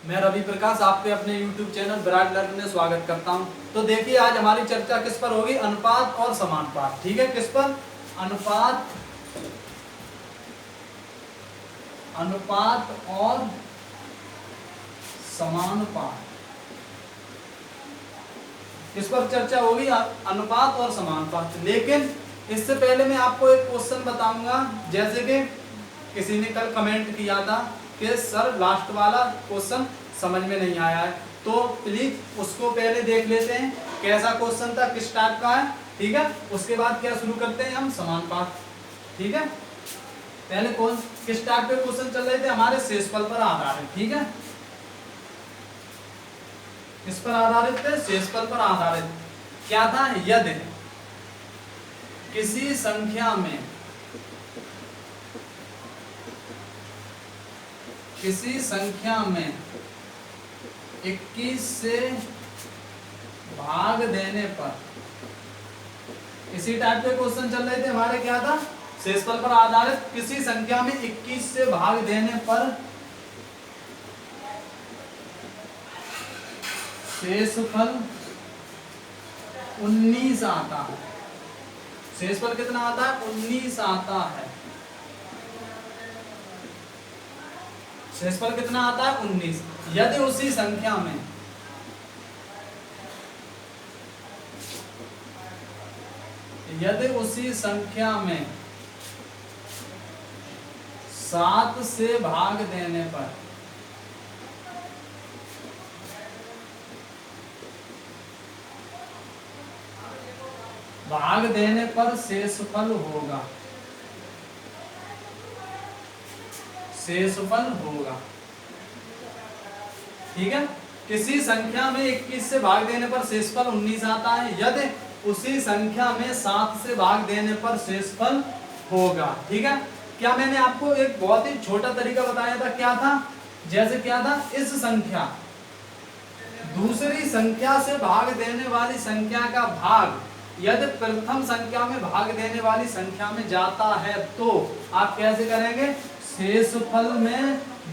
मैं रवि प्रकाश आपके अपने YouTube चैनल विराट लर्न में स्वागत करता हूं। तो देखिए आज हमारी चर्चा किस पर होगी? अनुपात और समानुपात। ठीक है, किस पर? अनुपात और समानुपात। किस पर चर्चा होगी? अनुपात और समानुपात। लेकिन इससे पहले मैं आपको एक क्वेश्चन बताऊंगा। जैसे कि किसी ने कल कमेंट किया था कि सर लास्ट वाला क्वेश्चन समझ में नहीं आया है, तो प्लीज उसको पहले देख लेते हैं कैसा क्वेश्चन था, किस टाइप का है। ठीक है, उसके बाद क्या शुरू करते हैं हम? समानुपात। ठीक है, पहले कौन किस टाइप के क्वेश्चन चल रहे थे? हमारे शेषफल पर आधारित। ठीक है, किस पर आधारित थे? शेषफल पर आधारित। क्या था? यदि किसी संख्या में 21 से भाग देने पर, इसी टाइप के क्वेश्चन चल रहे थे हमारे। क्या था? शेषफल पर आधारित। किसी संख्या में 21 से भाग देने पर शेषफल 19 आता है। शेषफल कितना आता है? 19 आता है। शेषफल कितना आता है? 19। यदि उसी संख्या में उसी संख्या में 7 से भाग देने पर शेषफल होगा। ठीक है, किसी संख्या में 21 से भाग देने पर शेषफल 19 आता है। यदि उसी संख्या में 7 से भाग देने पर शेषफल होगा। ठीक है, क्या मैंने आपको एक बहुत ही छोटा तरीका बताया था? क्या था? जैसे क्या था? इस संख्या दूसरी संख्या से भाग देने वाली संख्या का भाग यदि प्रथम संख्या में भाग देने वाली संख्या में जाता है तो आप कैसे करेंगे? शेषफल में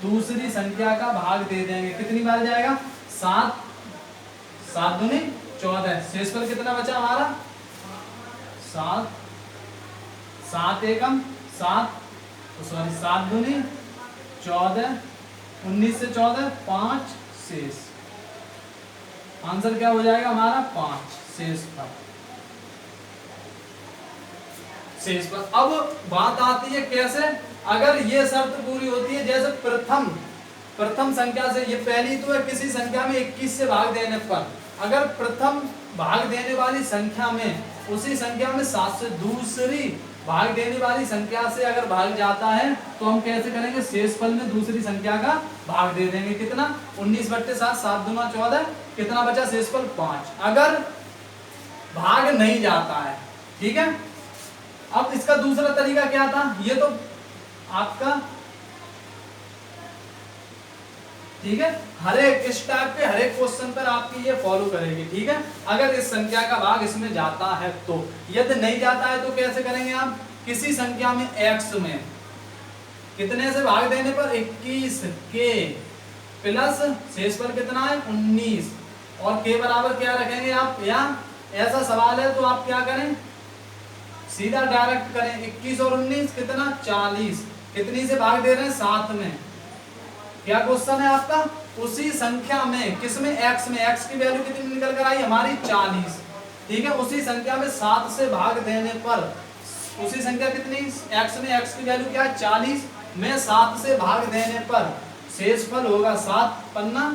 दूसरी संख्या का भाग दे देंगे। कितनी बार जाएगा? 7 7 दूनी 14। शेषफल कितना बचा हमारा? 7 7 एकम 7 7 दूनी 14। 19 से 14 5 शेष। आंसर क्या हो जाएगा हमारा? 5 शेषफल। अब बात आती है कैसे? अगर ये शर्त पूरी होती है, जैसे प्रथम संख्या से, ये पहली तो है किसी संख्या में 21 से भाग देने पर, अगर प्रथम भाग देने वाली संख्या में उसी संख्या में 7 से दूसरी भाग देने वाली संख्या से अगर भाग जाता है तो हम कैसे करेंगे? शेषफल में दूसरी संख्या का भाग दे देंगे। कितना? 19/7 7 दूना 14। कितना बचा? शेषफल 5। अगर भाग नहीं जाता है। ठीक है, अब इसका दूसरा तरीका क्या था? ये तो आपका ठीक है, हर एक इस टाइप के हर एक क्वेश्चन पर आपकी ये फॉलो करेगी। ठीक है, अगर इस संख्या का भाग इसमें जाता है तो, यदि नहीं जाता है तो कैसे करेंगे आप? किसी संख्या में x में कितने से भाग देने पर? 21 के प्लस शेषफल कितना है? 19 और के बराबर क्या रखेंगे आप? या ऐसा सवाल है तो आप क्या करें? सीधा डायरेक्ट करें। 21 और 19 कितना? 40। कितनी से भाग दे रहे हैं? 7 में। क्या क्वेश्चन है आपका? उसी संख्या में किसमें? x में। x की वैल्यू कितनी निकल कर आई हमारी? 40। ठीक है, उसी संख्या में 7 से भाग देने पर, उसी संख्या कितनी? x में x की वैल्यू क्या है? 40 में 7 से भाग देने पर शेषफल होगा 7 पन्ना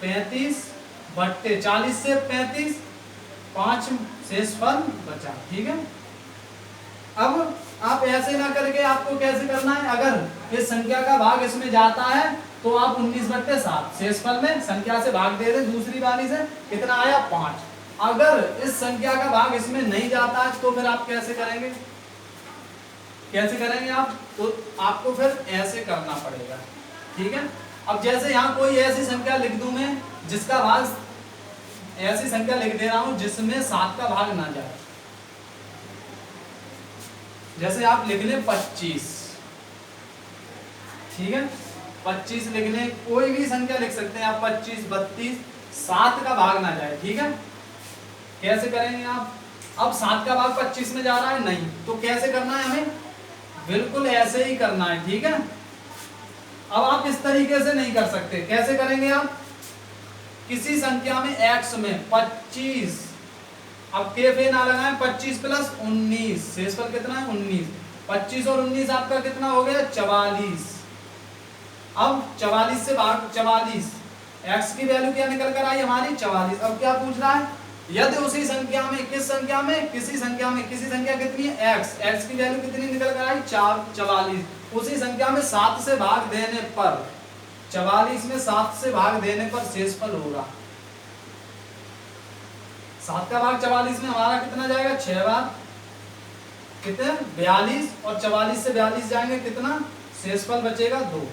35 बट्टे 40 से 35 5 शेषफल बचा। ठीक है, अब आप ऐसे ना करके आपको कैसे करना है? अगर इस संख्या का भाग इसमें जाता है तो आप 19/7 शेषफल में संख्या से भाग दे दें दूसरी वाली से। कितना आया? 5। अगर इस संख्या का भाग इसमें नहीं जाता है तो फिर आप कैसे करेंगे? आप? तो आपको फिर ऐसे करना पड़ेगा। ठीक है, अब जैसे यहाँ कोई ऐसी संख्या लिख दूं मैं जिसका भाग, ऐसी संख्या लिख दे रहा हूं जिसमें 7 का भाग ना जाए। जैसे आप लिख लें 25। ठीक है, 25 लिख लें, कोई भी संख्या लिख सकते हैं आप, 25, 32, 7 का भाग ना जाए, ठीक है। कैसे करेंगे आप? अब 7 का भाग 25 में जा रहा है नहीं, तो कैसे करना है हमें? बिल्कुल ऐसे ही करना है, ठीक है। अब आप इस तरीके से नहीं कर सकते, कैसे करेंगे आप? किसी संख्या में x में 25, अब के ना लगाएं, 25 प्लस 19, शेषफल कितना है? 19। 25 और 19 आपका कितना हो गया? 44। अब 44 से भाग 44, x की वैल्यू क्या निकल कर आई हमारी? 44। अब क्या पूछ रहा है? यदि उसी संख्या में, किस संख्या में? किसी संख्या में, किसी संख्या कितनी है? x की वैल्यू कितनी निकल कर आई? 44। उसी संख्या में 7 से भाग देने पर, 44 में 7 से भाग देने पर शेषफल होगा। 7 का भाग 44 में हमारा कितना जाएगा? 6 बार, कितने? 42, और 44 से 42 जाएंगे, कितना? शेषफल बचेगा 2।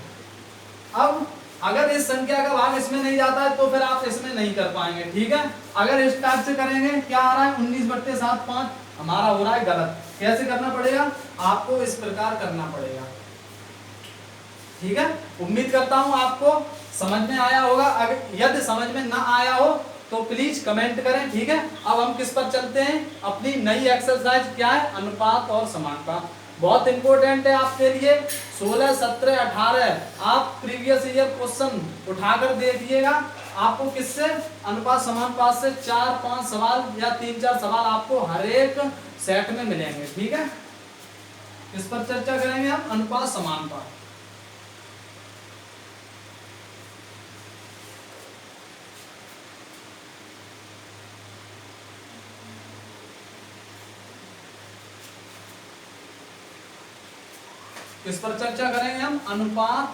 अब अगर इस संख्या का भाग इसमें नहीं जाता है तो फिर आप इसमें नहीं कर पाएंगे, ठीक है। अगर इस टाइप से करेंगे, क्या आ रहा है? 19/7, 5 हमारा हो रहा है गलत। कैसे करना पड़ेगा? आपको इस प्रकार करना पड़ेगा, ठीक है। उम्मीद करता हूं आपको समझ में आया होगा। अगर यदि समझ में ना आया हो तो प्लीज कमेंट करें, ठीक है। अब हम किस पर चलते हैं? अपनी नई एक्सरसाइज क्या है? अनुपात और समानुपात। बहुत इंपॉर्टेंट है आपके लिए। 16, 17, 18 आप प्रीवियस ईयर क्वेश्चन उठाकर देखिएगा। आपको किससे? अनुपात समानुपात से 4-5 सवाल या 3-4 सवाल आपको हर एक सेट में मिलेंगे, ठीक है। इस पर चर्चा करेंगे हम, अनुपात समानुपात। किस पर चर्चा करेंगे हम? अनुपात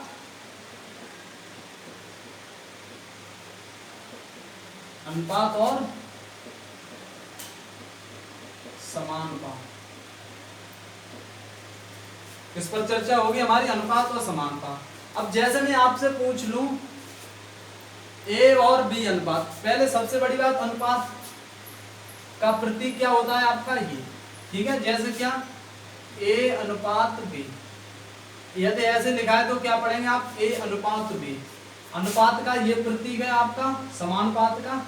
और समानुपात। किस पर चर्चा होगी हमारी? अनुपात और समानुपात। अब जैसे मैं आपसे पूछ लूं ए और बी अनुपात, पहले सबसे बड़ी बात, अनुपात का प्रतीक क्या होता है आपका? ये, ठीक है। जैसे क्या? ए अनुपात बी, यदि ऐसे लिखा है तो क्या पढ़ेंगे आप? ए अनुपात बी। अनुपात का ये प्रतीक है आपका, समानुपात का।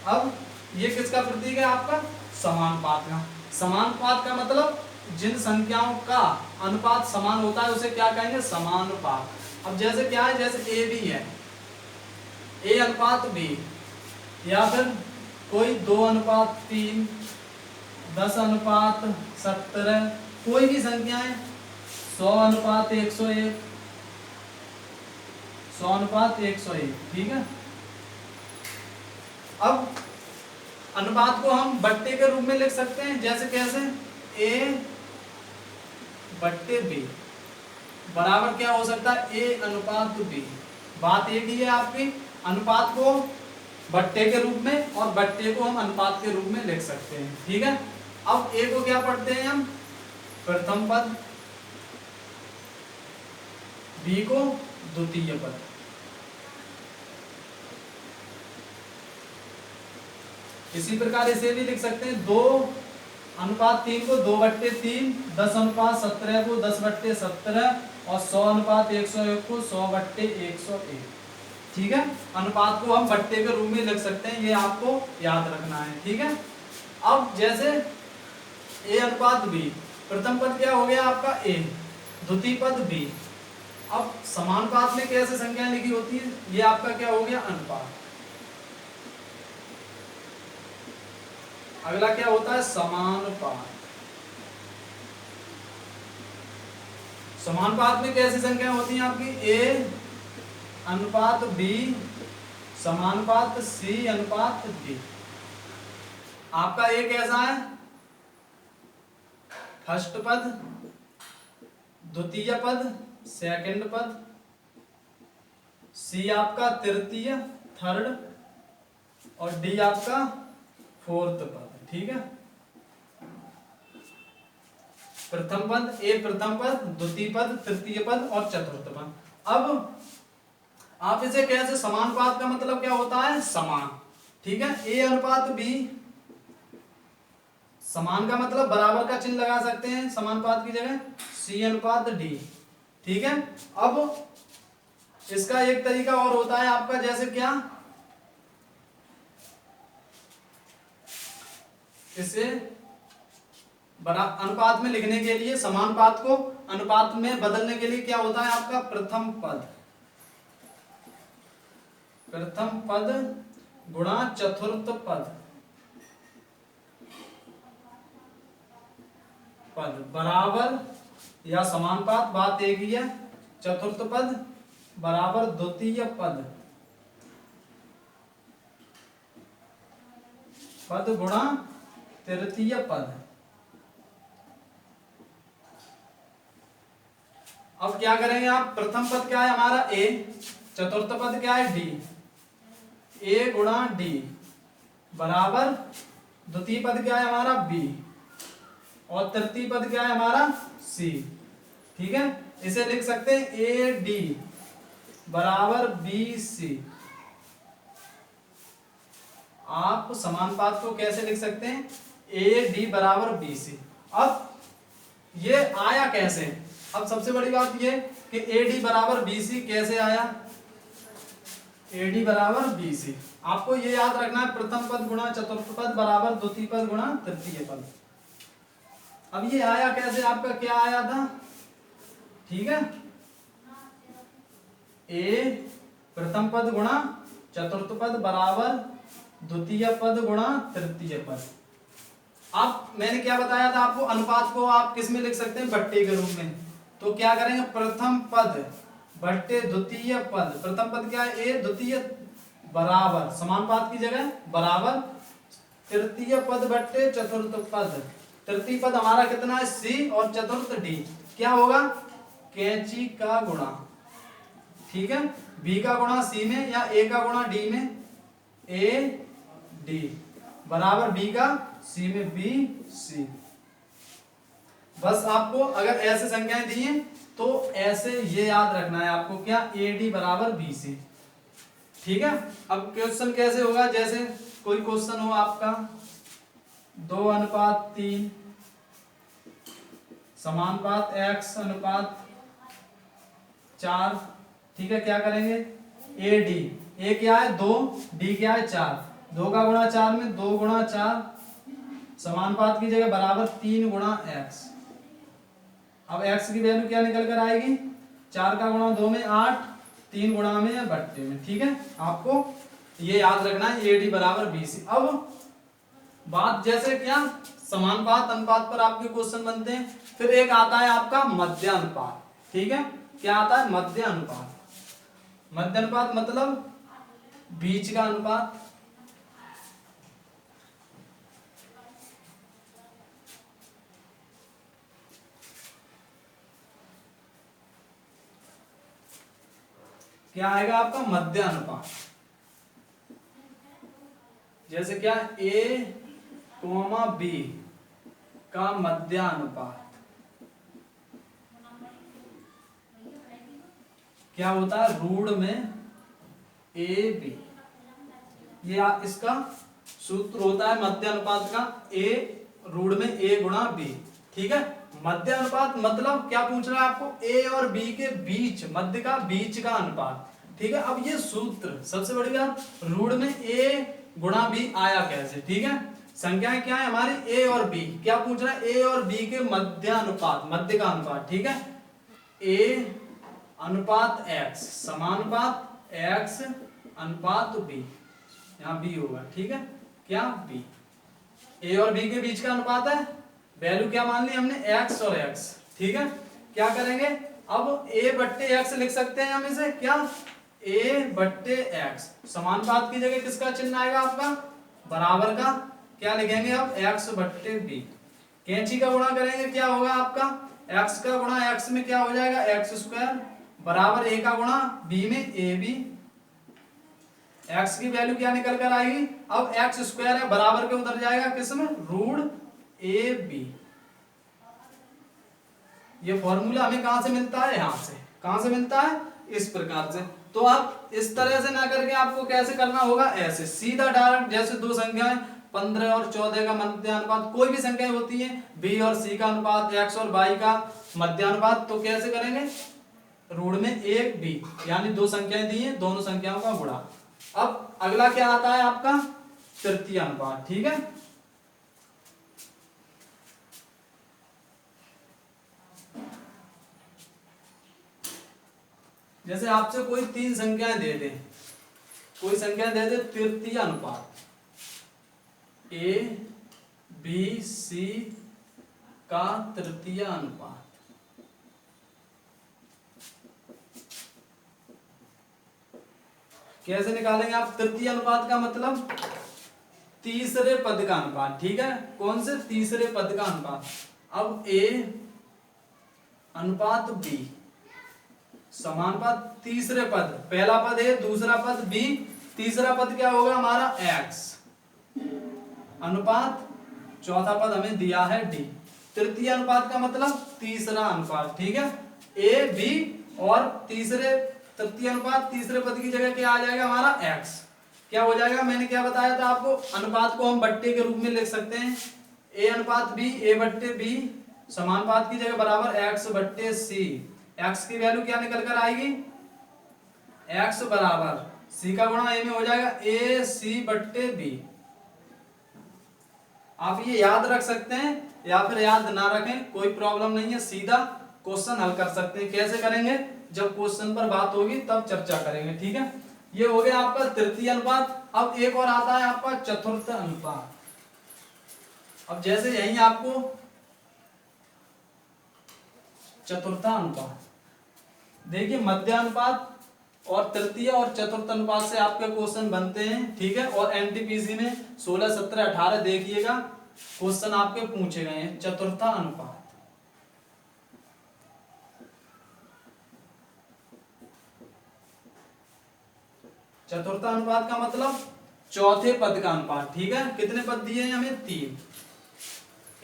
अब ये किसका प्रतीक है आपका? समानुपात का। समानुपात का मतलब जिन संख्याओं का अनुपात समान होता है उसे क्या कहेंगे? समानुपात। अब जैसे क्या है? जैसे ए बी है, ए अनुपात बी, या फिर कोई 2:3, 10:17, कोई भी संख्याएं, 100:101, 100:101, ठीक है। अब अनुपात को हम बट्टे के रूप में लिख सकते हैं। जैसे कैसे? a बट्टे b बराबर क्या हो सकता है? a अनुपात b। बात एक ही है आपकी, अनुपात को बट्टे के रूप में और बट्टे को हम अनुपात के रूप में लिख सकते हैं, ठीक है। अब a को क्या पढ़ते हैं हम? प्रथम पद, b को द्वितीय पद। इसी प्रकार इसे भी लिख सकते हैं 2:3 को 2/3, 10:17 को 10/17 और 100:101 को 100/101, ठीक है। अनुपात को हम बट्टे के रूप में लिख सकते हैं, ये आपको याद रखना है, ठीक है। अब जैसे ए अनुपात बी, प्रथम पद क्या हो गया आपका? ए, द्वितीय पद बी। अब समानुपात में कैसे संख्या लिखी होती है? ये आपका क्या हो गया? अनुपात। अगला क्या होता है? समानुपात। समानुपात में कैसी संख्या होती है आपकी? ए अनुपात बी समानुपात सी अनुपात डी। आपका ए कैसा है? फर्स्ट पद, द्वितीय पद, सेकंड पद, सी आपका तृतीय, थर्ड, और डी आपका फोर्थ पद, ठीक है। प्रथम पद, ए प्रथम पद, द्वितीय पद, तृतीय पद और चतुर्थ पद। अब आप इसे कैसे? समानुपात का मतलब क्या होता है? समान, ठीक है। ए अनुपात बी समान का मतलब बराबर का चिन्ह लगा सकते हैं समानुपात की जगह, C अनुपात D। ठीक है, अब इसका एक तरीका और होता है आपका, जैसे क्या, इसे बड़ा अनुपात में लिखने के लिए, समानुपात को अनुपात में बदलने के लिए क्या होता है आपका, प्रथम पद गुणा चतुर्थ पद बराबर, या समानुपात, बात एक ही है, चतुर्थ पद बराबर द्वितीय पद गुणा तृतीय पद। अब क्या करेंगे आप, प्रथम पद क्या है हमारा A, चतुर्थ पद क्या है D, A गुणा D बराबर द्वितीय पद क्या है हमारा B, और तृतीय पद क्या है हमारा C। ठीक है, इसे लिख सकते हैं AD बराबर BC। आप समानुपात को कैसे लिख सकते हैं, AD बराबर BC। अब ये आया कैसे, अब सबसे बड़ी बात ये कि AD बराबर BC कैसे आया, AD बराबर BC आपको ये याद रखना है, प्रथम पद गुणा चतुर्थ पद बराबर द्वितीय पद गुणा तृतीय पद। अब ये आया कैसे, आपका क्या आया था, ठीक है, A प्रथम पद गुणा चतुर्थ पद बराबर द्वितीय पद गुणा तृतीय पद। अब मैंने क्या बताया था आपको, अनुपात को आप किस में लिख सकते हैं, बट्टे के रूप में। तो क्या करेंगे, प्रथम पद बट्टे द्वितीय पद, प्रथम पद क्या है A, द्वितीय बराबर, समानुपात की जगह बराबर तृतीय पद बट्टे चतुर्थ पद। तृतीय पद हमारा कितना है C, और चतुर्थ D, क्या होगा, कैंची का गुणा। ठीक है, B का गुणा C में, या A का गुणा D में, AD बराबर B का C में BC। बस आपको अगर ऐसे संख्याएं दी हैं तो ऐसे ये याद रखना है आपको, क्या, AD बराबर BC। ठीक है, अब क्वेश्चन कैसे होगा, जैसे कोई क्वेश्चन हो आपका 2:3 समानुपात x अनुपात 4। ठीक है, क्या करेंगे, AD, A क्या है 2, D क्या है 4, 2 का गुणा 4 में 2 गुणा 4 समानुपात की जगह बराबर 3 गुणा x। अब x की वैल्यू क्या निकल कर आएगी, 4 का गुणा 2 में 8, 3 गुणा में या बट्टे में। ठीक है, आपको ये याद रखना है, AD बराबर BC। अब बात जैसे क्या, समानुपात अनुपात पर आपके क्वेश्चन बनते हैं, फिर एक आता है आपका मध्य अनुपात। ठीक है, क्या आता है, मध्य अनुपात। मध्य अनुपात मतलब बीच का अनुपात। क्या आएगा आपका, मध्य अनुपात। जैसे क्या, A, B का मध्य अनुपात क्या होता है, रूढ़ में AB। ये इसका सूत्र होता है मध्य अनुपात का, A रूढ़ में A गुणा B। ठीक है, मध्य अनुपात मतलब क्या पूछ रहा है आपको, A और B के बीच, मध्य का बीच का अनुपात। ठीक है, अब ये सूत्र सबसे बड़ी बात, रूढ़ में A गुणा B आया कैसे। ठीक है, संख्याएं क्या है हमारी, A और B, क्या पूछ रहा है, A और B के मध्य अनुपात, मध्य का अनुपात। ठीक है, A अनुपात X समानुपात X अनुपात B, यहाँ B होगा। ठीक है, क्या, B A और B के बीच का अनुपात है, वैल्यू क्या मान ली हमने, X और X। ठीक है, क्या करेंगे, अब A बट्टे X लिख सकते हैं हम इसे, क्या, A बट्टे X, समानुपात की जगह किसका चिन्ह आएगा आपका, बराबर का, क्या लिखेंगे अब, X बट्टे B। कैंची का गुणा करेंगे, क्या होगा आपका, X का गुणा X में क्या हो जाएगा, X स्क्वायर बराबर A का गुणा B में AB। X की वैल्यू क्या निकल कर आएगी, अब X स्क्वायर है बराबर के उधर जाएगा किसमें, रूढ़ AB। ये फॉर्मूला हमें कहां से मिलता है, यहां से। कहां से मिलता है, इस प्रकार से। तो आप इस तरह से ना करके आपको कैसे करना होगा, ऐसे सीधा डायरेक्ट, जैसे दो संख्याएं 15 और 14 का मध्यानुपात, कोई भी संख्या होती है, b और c का अनुपात, x और y का मध्यानुपात, तो कैसे करेंगे, रूट में 1b, यानी दो संख्याएं दी हैं, दोनों संख्याओं का गुणा। अब अगला क्या आता है आपका, तृतीय अनुपात। ठीक है, जैसे आपसे कोई तीन संख्याएं दे दे, कोई संख्या दे दे तृतीय अनुपात, a b c का तृतीय अनुपात, कैसे निकालेंगे आप तृतीय अनुपात का मतलब तीसरे पद का अनुपात। ठीक है, कौन से, तीसरे पद का अनुपात। अब a अनुपात b समानुपात तीसरे पद, पहला पद है, दूसरा पद b, तीसरा पद क्या होगा हमारा x अनुपात चौथा पद हमें दिया है d। तृतीय अनुपात का मतलब तीसरा अनुपात। ठीक है, a b और तीसरे तृतीय अनुपात, तीसरे पद की जगह क्या आ जाएगा हमारा x, क्या हो जाएगा, मैंने क्या बताया था आपको, अनुपात को हम बट्टे के रूप में लिख सकते हैं, a अनुपात b, a बट्टे b समानुपात की जगह बराबर x बट्टे c। x की वैल्यू क्या निकल कर आएगी, x बराबर c का गुणा a में हो जाएगा a c बट्टे b। आप ये याद रख सकते हैं या फिर याद ना रखें, कोई प्रॉब्लम नहीं है, सीधा क्वेश्चन हल कर सकते हैं। कैसे करेंगे, जब क्वेश्चन पर बात होगी तब चर्चा करेंगे। ठीक है, ये हो गया आपका तृतीय अनुपात। अब एक और आता है आपका चतुर्थ अनुपात। अब जैसे यही आपको चतुर्थ अनुपात, देखिए मध्यानुपात और तृतीय और चतुर्थ अनुपात से आपके क्वेश्चन बनते हैं। ठीक है, और एनटीपीसी में 16, 17, 18 देखिएगा क्वेश्चन आपके पूछे गए हैं। चतुर्थ अनुपात, चतुर्थ अनुपात का मतलब चौथे पद का अनुपात। ठीक है, कितने पद दिए हैं हमें, 3,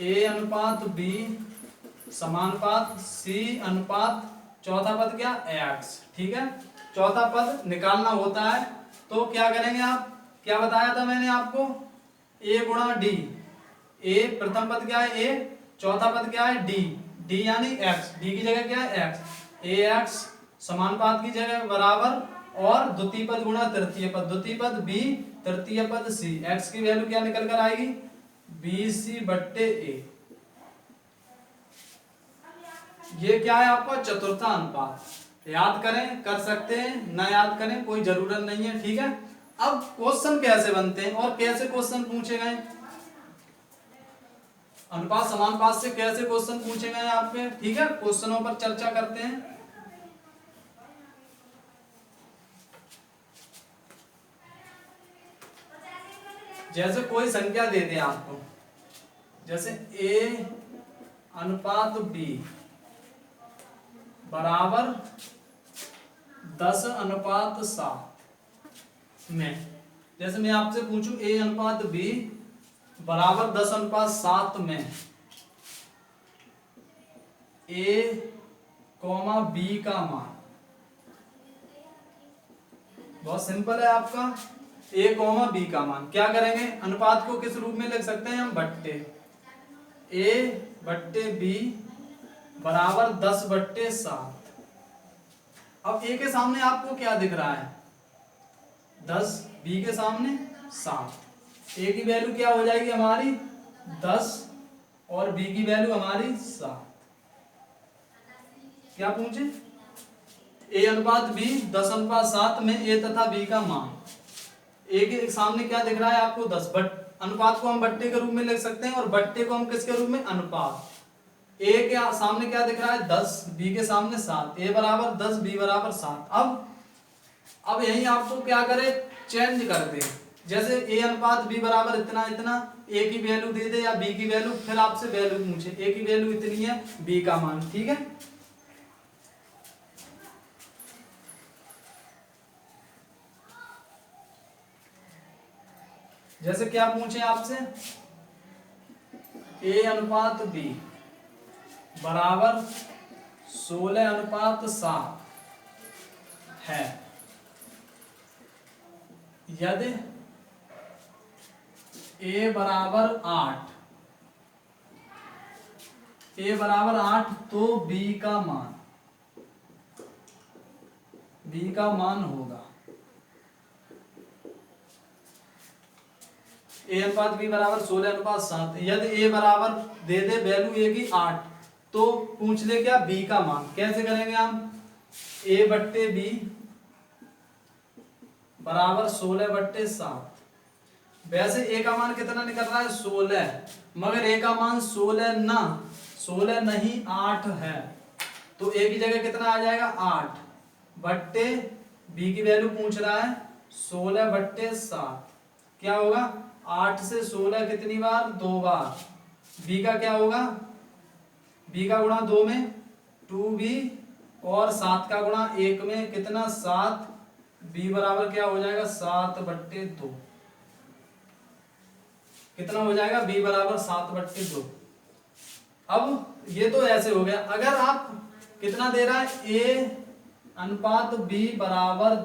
a अनुपात b समानुपात c अनुपात चौथा पद क्या x। ठीक है, चौथा पद निकालना होता है तो क्या करेंगे आप, क्या बताया था मैंने आपको, a गुणा d, a प्रथम पद क्या है a, चौथा पद क्या है d, d यानी x, d की जगह क्या है x, ax समानुपात की जगह बराबर और द्वितीय पद गुणा तृतीय पद, द्वितीय पद b तृतीय पद c, x की वैल्यू क्या निकल कर आएगी, bc बट्टे a। ये क्या है आपका चतुर्थ अनुपात, याद करें, कर सकते हैं, ना याद करें कोई जरूरत नहीं है। ठीक है, अब क्वेश्चन कैसे बनते हैं और कैसे क्वेश्चन पूछे गए, अनुपात समानुपात से कैसे क्वेश्चन पूछे गए आपके। ठीक है, क्वेश्चनों पर चर्चा करते हैं। जैसे कोई संख्या दे दें आपको, जैसे a अनुपात b बराबर 10 अनुपात 7 में, जैसे मैं आपसे पूछूं a अनुपात b बराबर 10 अनुपात 7 में a b का मान, बहुत सिंपल है आपका, a b का मान क्या करेंगे, अनुपात को किस रूप में लिख सकते हैं हम, बट्टे, a बट्टे b बराबर 10 बट्टे 7। अब a के सामने आपको क्या दिख रहा है, 10, b के सामने 7, a की वैल्यू क्या हो जाएगी हमारी 10 और b की वैल्यू हमारी 7। क्या पूछे, a अनुपात b 10 अनुपात 7 में a तथा b का मान, a के सामने क्या दिख रहा है आपको 10, बट अनुपात को हम बट्टे के रूप में लिख सकते हैं और बट्टे को हम किसके रूप में, अनुपात, a के सामने क्या दिख रहा है 10, b के सामने 7, a बराबर 10 b बराबर 7। अब यही आपको क्या करे, चेंज कर दे, जैसे a अनुपात b बराबर इतना इतना, a की वैल्यू दे दे या b की वैल्यू, फिर आपसे वैल्यू पूछे, a की वैल्यू इतनी है, b का मान। ठीक है, जैसे क्या पूछे आपसे, a अनुपात b बराबर 16 अनुपात 7 है, यदि ए बराबर 8, ए बराबर 8 तो बी का मान होगा ए अनुपात बी बराबर 16:7। यदि ए बराबर दे दे वैल्यू ए की 8 तो पूछ ले क्या बी का मान। कैसे करेंगे हम, ए बट्टे बी बराबर 16/7। वैसे ए का मान कितना निकल रहा है 16, मगर ए का मान 16 नहीं 8 है, तो ए की जगह कितना आ जाएगा 8 बट्टे बी की वैल्यू पूछ रहा है 16/7। क्या होगा 8 से 16 कितनी बार 2 बार, बी का क्या होगा, बी का गुणा 2 में 2b और 7 का गुणा 1 में कितना 7, बी बराबर क्या हो जाएगा 7/2। कितना हो जाएगा बी बराबर 7/2। अब ये तो ऐसे हो गया। अगर आप कितना दे रहा है ए अनुपात बी बराबर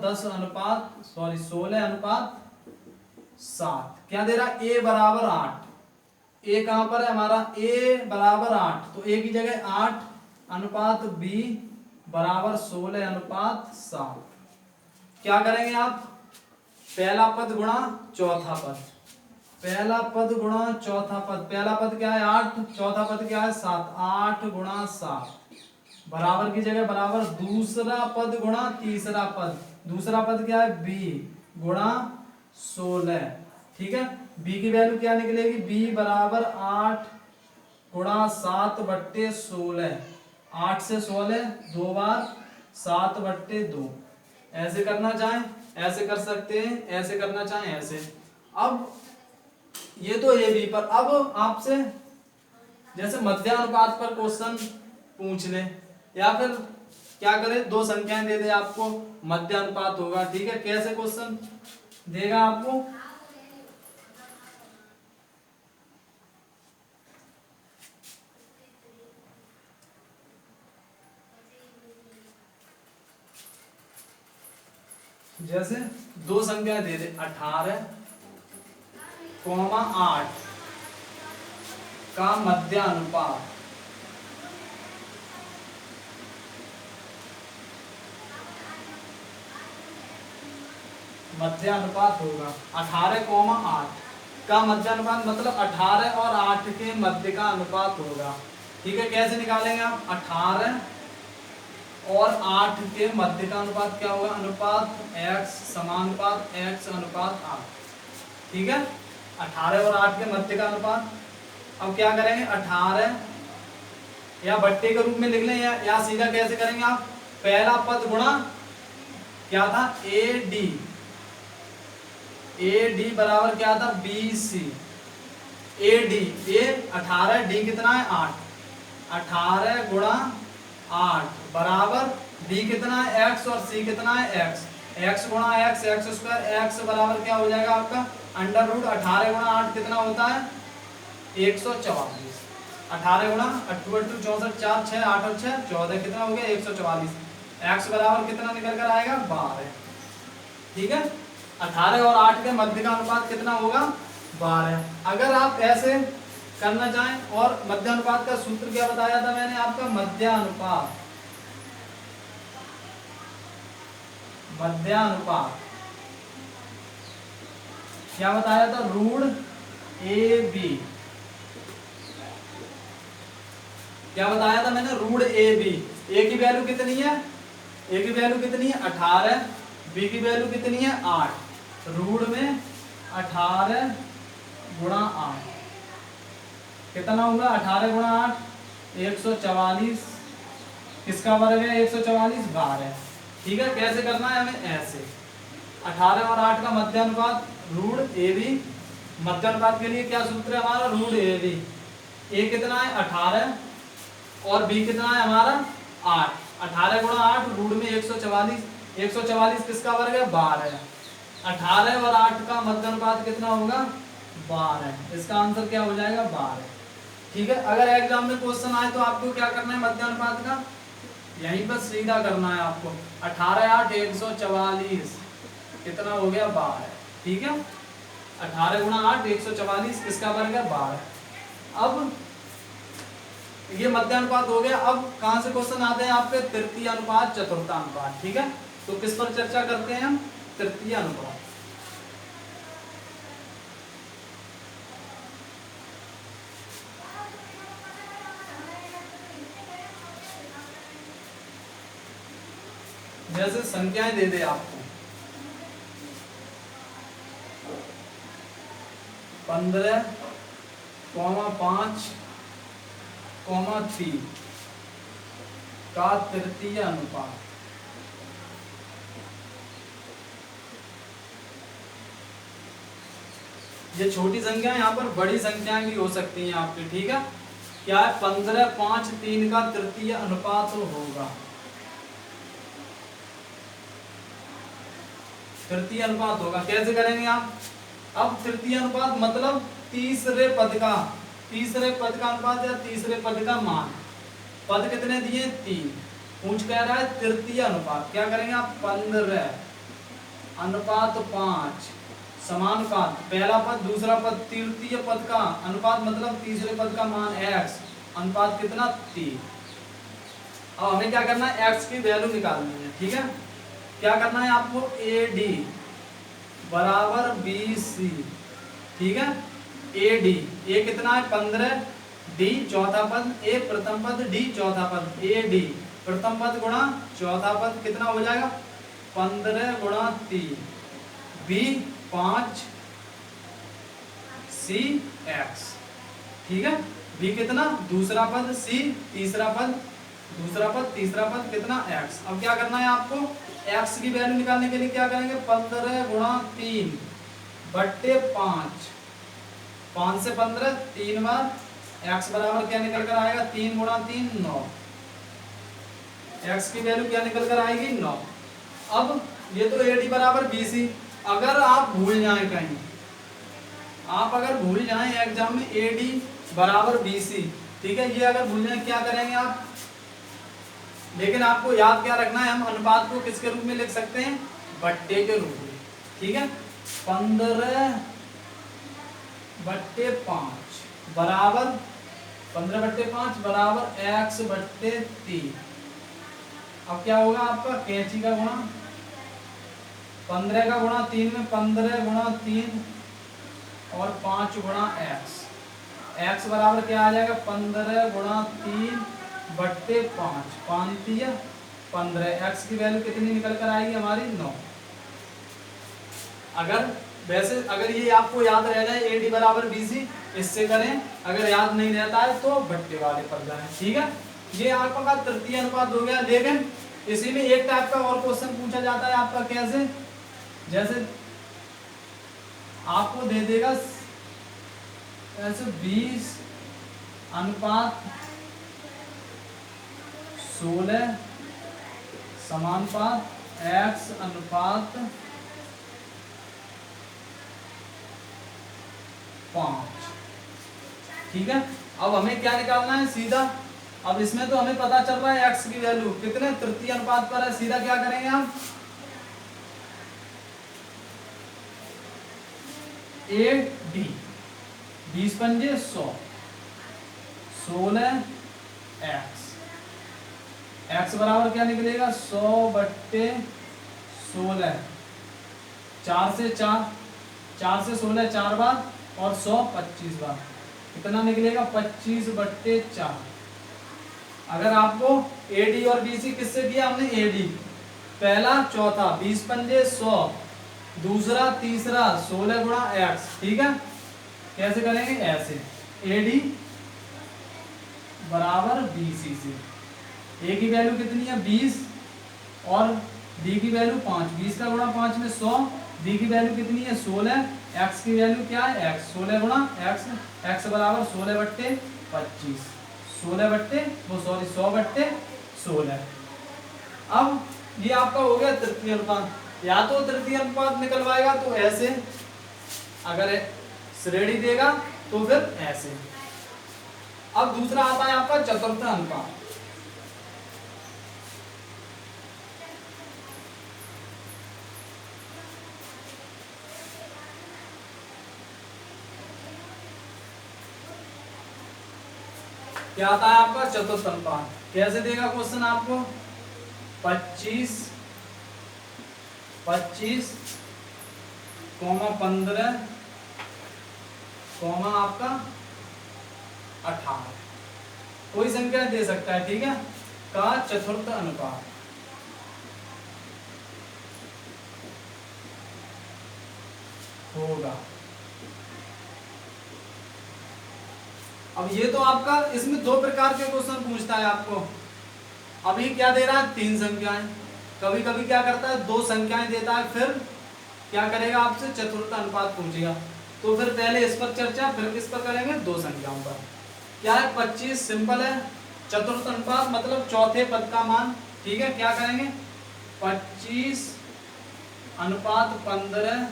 16:7, क्या दे रहा है ए बराबर 8, ए कहां पर है हमारा ए बराबर 8, तो ए की जगह 8 अनुपात बी बराबर 16:7। क्या करेंगे आप, पहला पद गुणा चौथा पद, पहला पद गुणा चौथा पद। पहला पद क्या है 8, चौथा पद क्या है 7, 8 गुणा 7 बराबर की जगह बराबर दूसरा पद गुणा तीसरा पद। दूसरा पद क्या है b गुणा 16। ठीक है, b की वैल्यू क्या निकलेगी, b बराबर 8 गुणा 7/16। 8 से 16 2 बार 7/2। ऐसे करना चाहें ऐसे कर सकते हैं, ऐसे करना चाहें ऐसे। अब ये तो ए बी पर, अब आपसे जैसे मध्यानुपात पर क्वेश्चन पूछ ले, या फिर क्या करे दो संख्याएं दे दे आपको मध्यानुपात होगा। ठीक है, कैसे क्वेश्चन देगा आपको, जैसे दो संख्या दे दे 18, 8 का मध्यानुपात, होगा 18,8 का मध्यानुपात, मतलब 18 और 8 के मध्य का अनुपात होगा। ठीक है, कैसे निकालेंगे आप, 18 और 8 के मध्य का अनुपात क्या होगा, अनुपात x समानुपात x अनुपात 8। ठीक है, 18 और 8 के मध्य का अनुपात। अब क्या करेंगे 18 या बट्टे के रूप में लिख लें, या सीधा कैसे करेंगे आप, पहला पद गुणा क्या था AD बराबर क्या था BC। AD ए 18, डी कितना है 8, 18 गुणा 8 बराबर b कितना है x और c कितना है x गुणा x स्क्वायर, x बराबर क्या हो जाएगा आपका अंडर रूट 18 गुणा 8 कितना होता है 144। 18 गुणा 8 64 4 6 8 और 6 14 कितना हो गया 144। x बराबर कितना निकल कर आएगा 12। ठीक है, 18 और 8 के मध्य का अनुपात कितना होगा 12। अगर आप ऐसे करना चाहें, और मध्यानुपात का सूत्र क्या बताया था मैंने आपका, मध्यानुपात क्या बताया था, रूट AB। क्या बताया था मैंने, रूट AB। ए की वैल्यू कितनी है, 18, बी की वैल्यू कितनी है 8, रूट में 18 गुणा 8 कितना होगा 18 गुणा 8 144, किसका वर्ग है 144 12। ठीक है, कैसे करना है हमें, ऐसे 18 और 8 का मध्यानुपात रूट AB। मध्यानुपात के लिए क्या सूत्र है हमारा, रूट AB। ए कितना है 18 और बी कितना है हमारा 8, 18 गुणा 8 रूट में 144, 144 किसका वर्ग है 12। 18 और 8 का मध्यानुपात कितना होगा 12, इसका आंसर क्या हो जाएगा 12। ठीक है, अगर एग्जाम में क्वेश्चन आए तो आपको क्या करना है, मध्यानुपात का यहीं पर सीधा करना है आपको। 18 8 144 कितना हो गया 12। ठीक है, 18 गुणा 8 144, किसका वर्ग है 12। अब ये मध्यानुपात हो गया। अब कहां से क्वेश्चन आते हैं आपके, तृतीय अनुपात चतुर्थानुपात। ठीक है, तो किस पर चर्चा करते हैं हम, तृतीय अनुपात। जैसे संख्याएं दे दे आपको 15,5,3 का तृतीय अनुपात। ये छोटी संख्या है, यहाँ पर बड़ी संख्याएं भी हो सकती हैं आपकी। ठीक है, क्या है 15,5,3 का तृतीय अनुपात होगा। तृतीय अनुपात होगा, कैसे करेंगे आप। अब तृतीय अनुपात मतलब तीसरे पद का अनुपात या तीसरे पद का मान। पद कितने दिए, 3। पूछ कह रहा है तृतीय अनुपात, क्या करेंगे आप, 15:5 समानुपात। पहला पद दूसरा पद तृतीय पद का अनुपात मतलब तीसरे पद का मान x, अनुपात कितना 3। अब हमें क्या करना है, x की वैल्यू निकालनी है। ठीक है, क्या करना है आपको, AD बराबर BC। ठीक है, AD, A कितना है 15, D चौथा पद, A प्रथम पद, D चौथा पद, AD प्रथम पद गुणा चौथा पद कितना हो जाएगा 15 गुणा 3, B 5, C x। ठीक है, B कितना दूसरा पद, C तीसरा पद, दूसरा पद तीसरा पद कितना x। अब क्या करना है आपको, x की वैल्यू निकालने के लिए क्या करेंगे, 15 गुणा 3 बट्टे 5, 5 से 15 3 बार, x बराबर क्या निकल कर आएगा, 3 गुणा 3 9। x की वैल्यू क्या निकल कर आएगी 9। अब ये तो AD बराबर BC। अगर आप भूल जाएं कहीं, आप अगर भूल जाएं एग्जाम में AD बराबर BC, ठीक है, ये अगर भूल जाएं क्या करेंगे आप, लेकिन आपको याद क्या रखना है, हम अनुपात को किसके रूप में लिख सकते हैं, बट्टे के रूप में। ठीक है, 15/5 बराबर 15/5 बराबर x बट्टे 3। अब क्या होगा आपका, कैंची का गुणा 15 का गुणा 3 में 15 गुणा 3 और 5 गुणा x। x बराबर क्या आ जाएगा, 15 गुणा 3 बट्टे 5, 5 या 15। x की वैल्यू कितनी निकल कर आएगी हमारी 9। अगर ये आपको याद रह जाए AD बराबर BC, इससे करें। अगर याद नहीं रहता है तो बट्टे वाले पर जाएं। ठीक है, ये आपका तृतीय अनुपात हो गया। लेकिन इसी में एक टाइप का और क्वेश्चन पूछा जाता है आपका, कैसे, जैसे आपको दे देगा ऐसे 20:16 समानुपात x अनुपात 5। ठीक है, अब हमें क्या निकालना है सीधा। अब इसमें तो हमें पता चल रहा है x की वैल्यू कितने तृतीय अनुपात पर है। सीधा क्या करेंगे हम, AD 20×5 100 16x। x बराबर क्या निकलेगा 100/16, 4 से 16 4 बार और 100 25 बार, कितना निकलेगा 25/4। अगर आपको AD और BC किससे दिया हमने, AD पहला चौथा 20×100, दूसरा तीसरा 16 गुणा x। ठीक है, कैसे करेंगे, ऐसे AD बराबर BC से A की वैल्यू कितनी है 20 और D की वैल्यू 5, 20 का गुणा 5 में 100, D की वैल्यू कितनी है 16, x की वैल्यू क्या है x, 16 गुणा x, x बराबर 16/25, 100/16। अब ये आपका हो गया तृतीय अनुपात। या तो तृतीय अनुपात निकलवाएगा तो ऐसे, अगर श्रेणी देगा तो फिर ऐसे। अब दूसरा आता है आपका चतुर्थ अनुपात। क्या आता है आपका चतुर्थ अनुपात। कैसे देगा क्वेश्चन आपको 25 कॉमा 15 कॉमा आपका 18 कोई संख्या दे सकता है, ठीक है, का चतुर्थ अनुपात। होगा। अब ये तो आपका इसमें दो प्रकार के क्वेश्चन पूछता है आपको। अभी क्या दे रहा है 3 संख्याएं, कभी कभी क्या करता है 2 संख्याएं देता है, फिर क्या करेगा आपसे चतुर्थ अनुपात पूछेगा। तो फिर पहले इस पर चर्चा, फिर किस पर करेंगे 2 संख्याओं पर। क्या है 25 सिंपल है, चतुर्थ अनुपात मतलब चौथे पद का मान, ठीक है। क्या करेंगे 25 अनुपात 15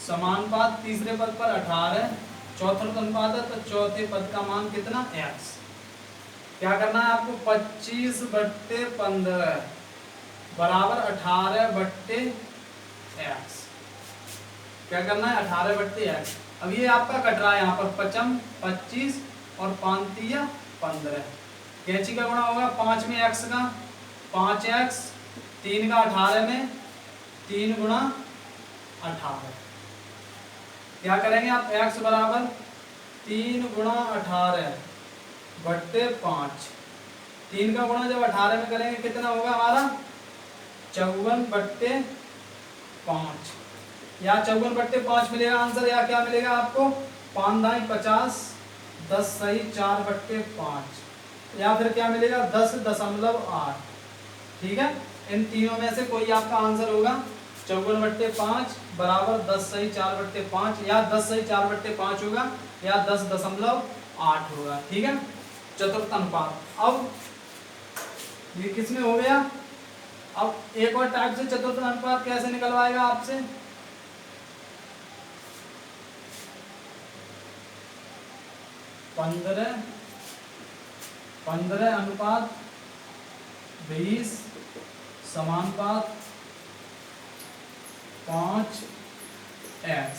समानुपात तीसरे पद पर 18, चौथा अनुपात है तो चौथे पद का मान कितना x। क्या करना है आपको 25/15 बराबर 18/x। क्या करना है 18/x। अब ये आपका कट रहा है यहाँ पर 25 और 5×3 = 15। कैंची का गुणा होगा 5 में x का 5x, 3 का 18 में 3 × 18। क्या करेंगे आप x बराबर 3 × 18/5। 3 का गुणा जब 18 में करेंगे कितना होगा हमारा 54/5, या 54/5 मिलेगा आंसर, या क्या मिलेगा आपको 5×9 = 50, 10 सही 4/5, या फिर क्या मिलेगा 10.8। ठीक है, इन तीनों में से कोई आपका आंसर होगा 54/5 बराबर 10 सही 4/5, या 10 सही 4/5 होगा, या 10.8 होगा। ठीक है, चतुर्थ अनुपात। अब ये किसमें हो गया। अब एक और टाइप से चतुर्थ अनुपात कैसे निकलवाएगा आपसे, पंद्रह अनुपात 20 समानुपात 5x।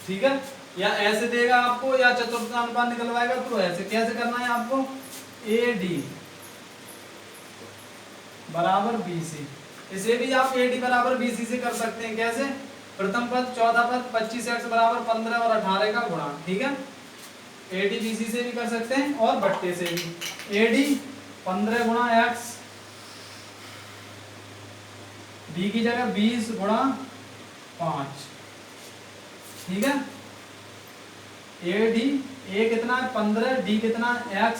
ठीक है, या ऐसे देगा आपको, या चतुर्थ अनुपात निकलवाएगा तो ऐसे। कैसे करना है आपको AD बराबर BC। इसे भी आप AD बराबर BC से कर सकते हैं। कैसे, प्रथम पद चौथा पद 25x बराबर 15 और 18 का गुणा। ठीक है, AD BC से भी कर सकते हैं और बट्टे से भी। AD 15 × x, B की जगह 20 × 5। ठीक है, AD A कितना है 15, D कितना x,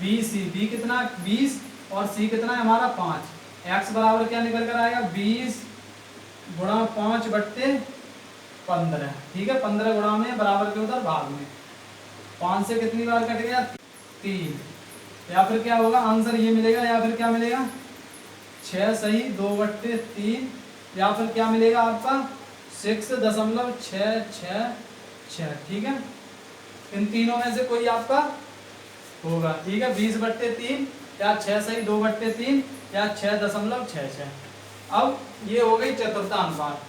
BC B कितना 20 और C कितना है हमारा 5। x बराबर क्या निकल कर आएगा 20 × 5/15। ठीक है, 15 गुणा में बराबर के उधर भाग में 5 से कितनी बार कट गया 3, या फिर क्या होगा आंसर ये मिलेगा, या फिर क्या मिलेगा 6 सही 2/3, या फिर क्या मिलेगा आपका 6.666। ठीक है, इन तीनों में से कोई आपका होगा। ठीक है, 20/3 या 6 सही 2/3 या 6.66। अब ये हो गई चतुर्थानुपात।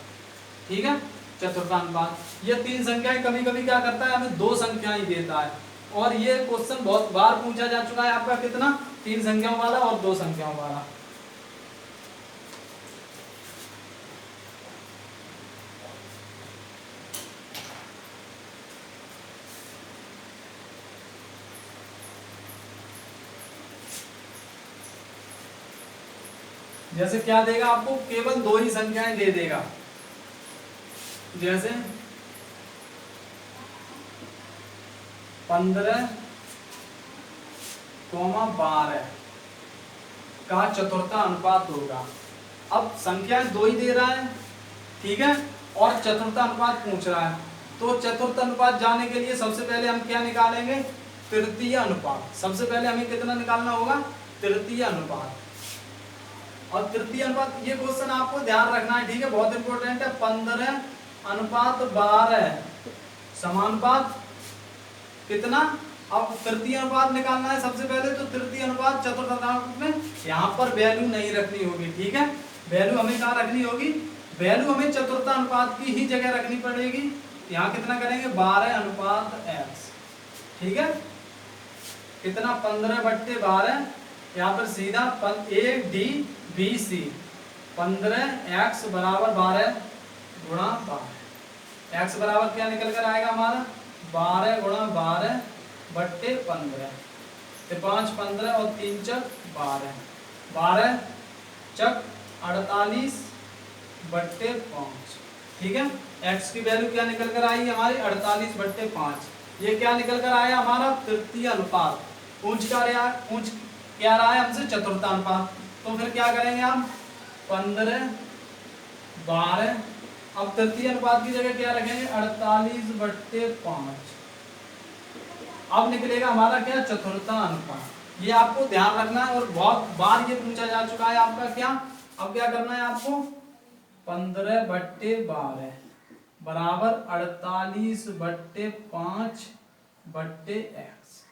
ठीक है, चतुर्थानुपात। ये 3 संख्याएं कभी कभी क्या करता है हमें 2 संख्याएं देता है, और ये क्वेश्चन बहुत बार पूछा जा चुका है आपका कितना 3 संख्याओं वाला और 2 संख्याओं वाला। जैसे क्या देगा आपको केवल 2 ही संख्याएं दे देगा, जैसे 15, 12 का चतुर्था अनुपात होगा। अब संख्याएं 2 ही दे रहा है, ठीक है, और चतुर्था अनुपात पूछ रहा है, तो चतुर्थ अनुपात जाने के लिए सबसे पहले हम क्या निकालेंगे तृतीय अनुपात। सबसे पहले हमें कितना निकालना होगा तृतीय अनुपात। और तृतीय अनुपात ये क्वेश्चन आपको ध्यान रखना है, ठीक है, बहुत इंपॉर्टेंट है। 15/12 समानुपात कितना। अब तृतीय अनुपात निकालना है सबसे पहले, तो तृतीय अनुपात चतुर्थ अनुपात में यहाँ पर वैल्यू नहीं रखनी होगी। ठीक है, वैल्यू हमें कहाँ रखनी होगी, वैल्यू हमें चतुर्थ अनुपात की ही जगह रखनी पड़ेगी। यहाँ कितना करेंगे 12/x। ठीक है, कितना 15/12, यहाँ पर सीधा A D B C 15x बराबर 12 गुणा 12। x बराबर क्या निकल कर आएगा हमारा 12 गुणा 12/15। 5 15 और 3 चक 12, 12 चक 48/5। ठीक है, x की वैल्यू क्या निकल कर आई हमारी 48/5। ये क्या निकल कर आया हमारा तृतीय अनुपात। पूछ क्या रहा है हमसे चतुर्थानुपात। तो फिर क्या करेंगे हम 15 12, अब तृतीय अनुपात की जगह क्या रखेंगे 48/5। अब निकलेगा हमारा क्या चतुर्थानुपात। ये आपको ध्यान रखना है और बहुत बार ये पूछा जा चुका है आपका क्या। अब क्या करना है आपको 15/12 बराबर 48/5/x।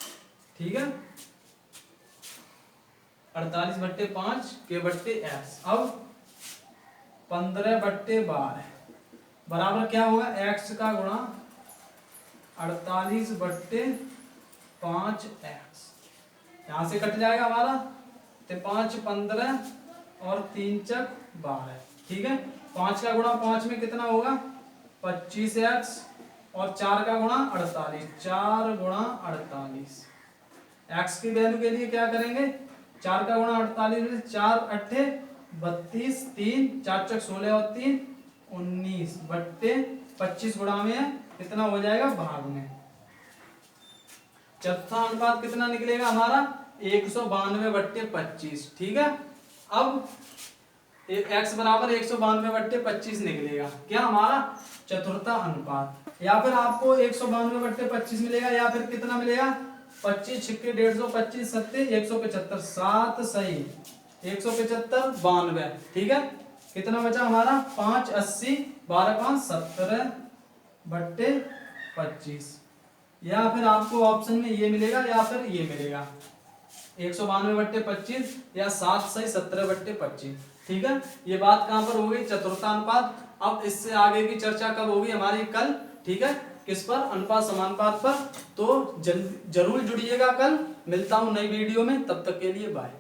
ठीक है, 48/5 अब 15/12 बराबर क्या होगा x का गुणा 48/5x। यहां से कट जाएगा हमारा, तो 5 15 और 3 चक 12। ठीक है, 5 का गुणा 5 में कितना होगा 25x और 4 का गुणा 48, 4 गुणा 48। x की वैल्यू के लिए क्या करेंगे 4 का गुणा 48 में 4 8 32, 3 4 चक 16 और 3 19/25 गुणा में कितना हो जाएगा भाग में। चौथा अनुपात कितना निकलेगा हमारा 192/25। ठीक है, अब x बराबर 192/25 निकलेगा क्या हमारा चतुर्था अनुपात। या फिर आपको 192/25 मिलेगा, या फिर कितना मिलेगा 25 छिक्के 150, 25 सत्ते 175, 7 सही 175 92। ठीक है, कितना बचा हमारा 5 80 12 5 17/25। या फिर आपको ऑप्शन में ये मिलेगा या फिर ये मिलेगा 192/25 या 7 सही 17/25। ठीक है, ये बात कहां पर हो गई चतुर्थानुपात। अब इससे आगे की चर्चा कब होगी हमारी कल। ठीक है, किस पर अनुपात समानुपात पर। तो जरूर जुड़िएगा, कल मिलता हूं नई वीडियो में, तब तक के लिए बाय।